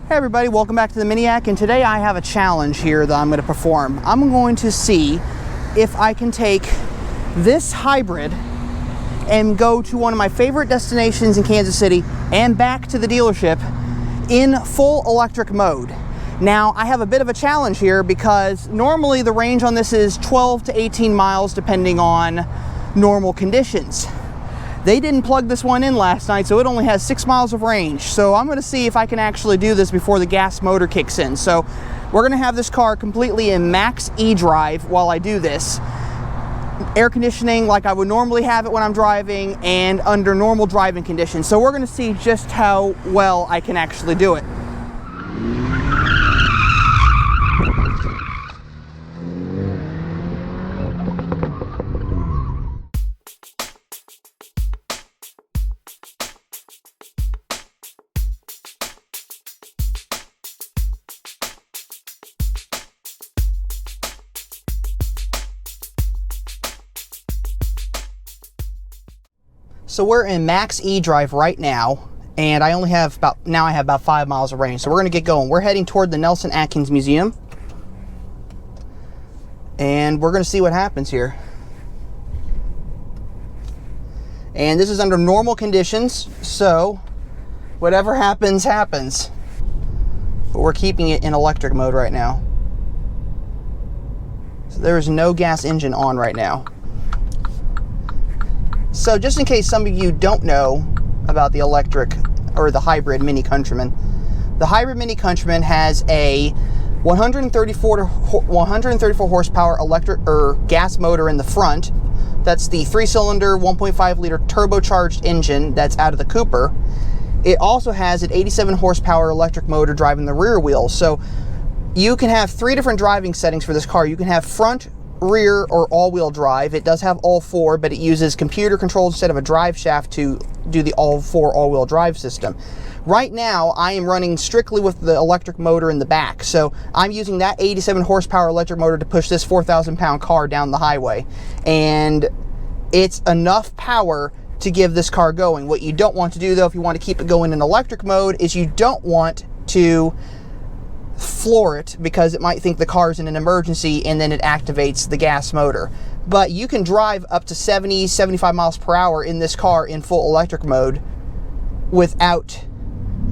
Hey everybody, welcome back to the Miniac, and today I have a challenge here that I'm going to perform. I'm going to see if I can take this hybrid and go to one of my favorite destinations in Kansas City and back to the dealership in full electric mode. Now, I have a bit of a challenge here because normally the range on this is 12 to 18 miles depending on normal conditions. They didn't plug this one in last night, so it only has 6 miles of range. So I'm going to see if I can actually do this before the gas motor kicks in. So we're going to have this car completely in max e-drive while I do this. Air conditioning like I would normally have it when I'm driving and under normal driving conditions. So we're going to see just how well I can actually do it. So we're in max e-drive right now, and I have about 5 miles of range. So we're going to get going. We're heading toward the Nelson-Atkins Museum, and we're going to see what happens here. And this is under normal conditions, so whatever happens, happens. But we're keeping it in electric mode right now. So there is no gas engine on right now. So just in case some of you don't know about the electric or the hybrid Mini Countryman, the hybrid Mini Countryman has a 134 horsepower electric or gas motor in the front. That's the 3-cylinder 1.5 liter turbocharged engine that's out of the Cooper. It also has an 87 horsepower electric motor driving the rear wheels. So you can have 3 different driving settings for this car. You can have front, rear, or all-wheel drive. It does have all 4, but it uses computer controls instead of a drive shaft to do the all-4 all-wheel drive system. Right now, I am running strictly with the electric motor in the back, so I'm using that 87 horsepower electric motor to push this 4,000-pound car down the highway, and it's enough power to give this car going. What you don't want to do, though, if you want to keep it going in electric mode, is you don't want to floor it because it might think the car's in an emergency and then it activates the gas motor. But you can drive up to 70, 75 miles per hour in this car in full electric mode without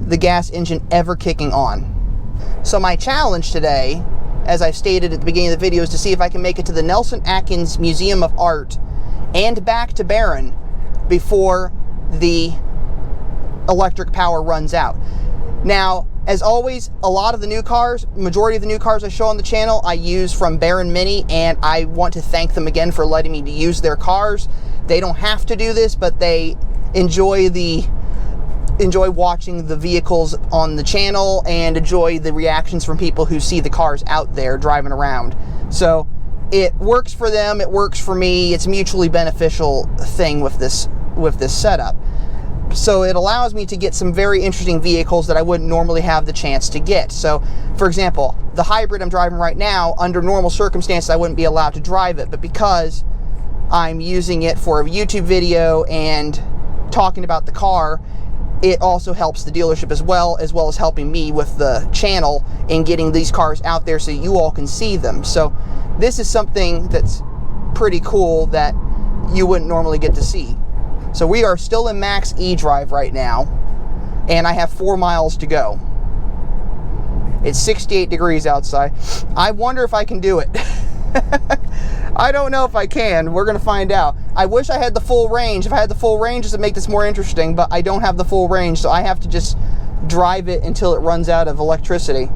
the gas engine ever kicking on. So my challenge today, as I stated at the beginning of the video, is to see if I can make it to the Nelson-Atkins Museum of Art and back to Barron before the electric power runs out. Now, as always, a lot of the new cars, majority of the new cars I show on the channel, I use from Barron Mini, and I want to thank them again for letting me use their cars. They don't have to do this, but they enjoy watching the vehicles on the channel and enjoy the reactions from people who see the cars out there driving around. So it works for them, it works for me. It's a mutually beneficial thing with this setup. So it allows me to get some very interesting vehicles that I wouldn't normally have the chance to get. So, for example, the hybrid I'm driving right now, under normal circumstances, I wouldn't be allowed to drive it. But because I'm using it for a YouTube video and talking about the car, it also helps the dealership as well as helping me with the channel in getting these cars out there so you all can see them. So this is something that's pretty cool that you wouldn't normally get to see. So we are still in max e-drive right now, and I have 4 miles to go. It's 68 degrees outside. I wonder if I can do it. I don't know if I can. We're going to find out. I wish I had the full range. If I had the full range, this would make this more interesting, but I don't have the full range, so I have to just drive it until it runs out of electricity.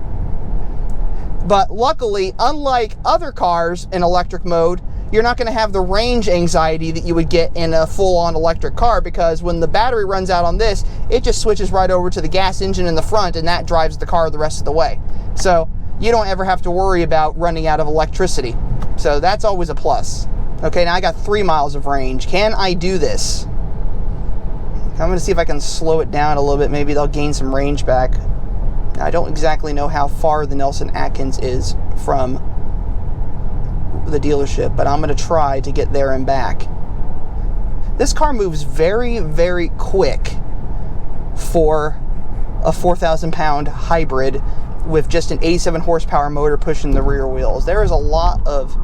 But luckily, unlike other cars in electric mode, you're not going to have the range anxiety that you would get in a full-on electric car, because when the battery runs out on this, it just switches right over to the gas engine in the front, and that drives the car the rest of the way. So you don't ever have to worry about running out of electricity. So that's always a plus. Okay, now I got 3 miles of range. Can I do this? I'm going to see if I can slow it down a little bit. Maybe they'll gain some range back. I don't exactly know how far the Nelson-Atkins is from the dealership, but I'm going to try to get there and back. This car moves very, very quick for a 4,000 pound hybrid with just an 87 horsepower motor pushing the rear wheels. There is a lot of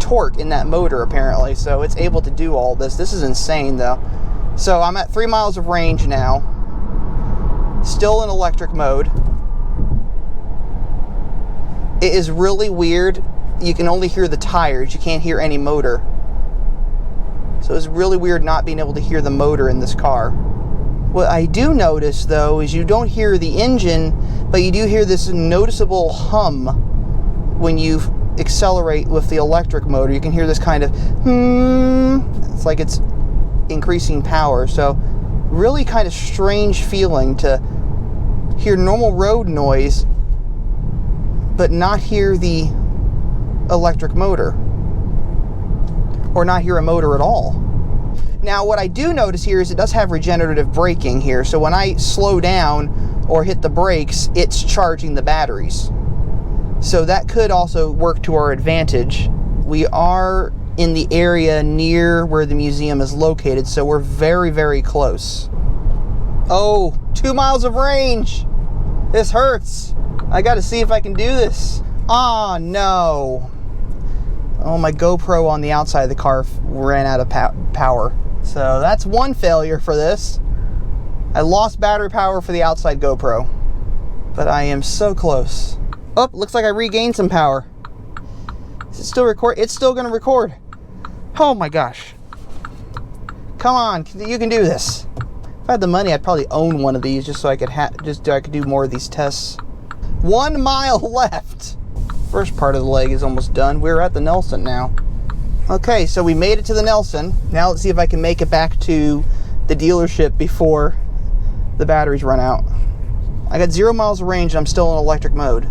torque in that motor apparently, so it's able to do all this. This is insane though. So I'm at 3 miles of range now, still in electric mode. It is really weird. You can only hear the tires, you can't hear any motor. So it's really weird not being able to hear the motor in this car. What I do notice though is you don't hear the engine, but you do hear this noticeable hum when you accelerate with the electric motor. You can hear this kind of it's like it's increasing power. So really kind of strange feeling to hear normal road noise but not hear the electric motor, or not hear a motor at all. Now what I do notice here is it does have regenerative braking here, so when I slow down or hit the brakes, it's charging the batteries. So that could also work to our advantage. We are in the area near where the museum is located, so we're very, very close. Oh, 2 miles of range! This hurts! I gotta see if I can do this. Oh no! Oh, my GoPro on the outside of the car ran out of power. So that's one failure for this. I lost battery power for the outside GoPro. But I am so close. Oh, looks like I regained some power. Is it still record? It's still gonna record. Oh my gosh. Come on, you can do this. If I had the money, I'd probably own one of these just so I could do more of these tests. 1 mile left. First part of the leg is almost done. We're at the Nelson now. Okay, so we made it to the Nelson. Now let's see if I can make it back to the dealership before the batteries run out. I got 0 miles of range and I'm still in electric mode.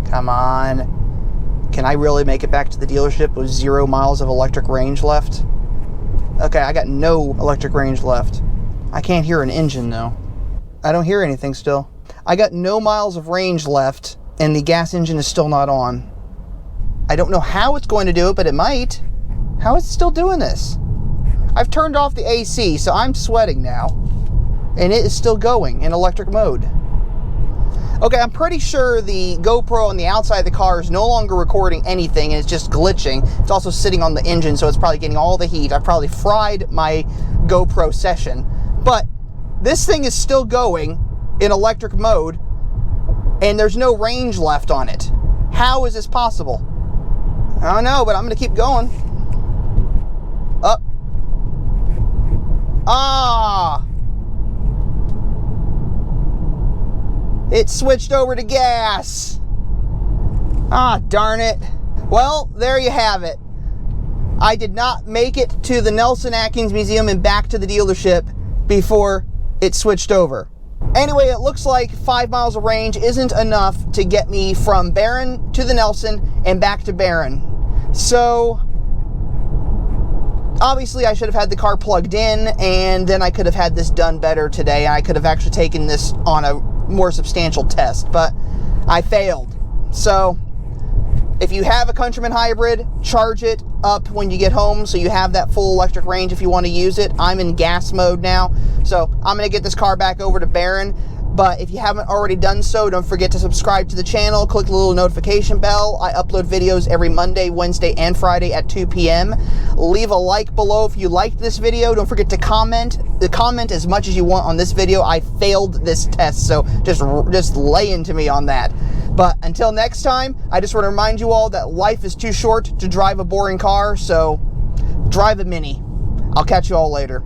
Come on. Can I really make it back to the dealership with 0 miles of electric range left? Okay, I got no electric range left. I can't hear an engine though. I don't hear anything still. I got no miles of range left and the gas engine is still not on. I don't know how it's going to do it, but it might. How is it still doing this? I've turned off the AC, so I'm sweating now. And it is still going in electric mode. Okay, I'm pretty sure the GoPro on the outside of the car is no longer recording anything and it's just glitching. It's also sitting on the engine, so it's probably getting all the heat. I probably fried my GoPro session. But this thing is still going in electric mode and there's no range left on it. How is this possible? I don't know, but I'm going to keep going. Up. Ah! It switched over to gas. Ah, darn it. Well, there you have it. I did not make it to the Nelson-Atkins Museum and back to the dealership before it switched over. Anyway, it looks like 5 miles of range isn't enough to get me from Barron to the Nelson and back to Barron. So, obviously I should have had the car plugged in and then I could have had this done better today. I could have actually taken this on a more substantial test, but I failed. So, if you have a Countryman hybrid, charge it up when you get home so you have that full electric range if you want to use it. I'm in gas mode now, so I'm going to get this car back over to Barron. But if you haven't already done so, don't forget to subscribe to the channel, click the little notification bell. I upload videos every Monday, Wednesday, and Friday at 2 p.m. Leave a like below if you liked this video. Don't forget to comment. Comment as much as you want on this video. I failed this test, so just lay into me on that. But until next time, I just want to remind you all that life is too short to drive a boring car, so drive a Mini. I'll catch you all later.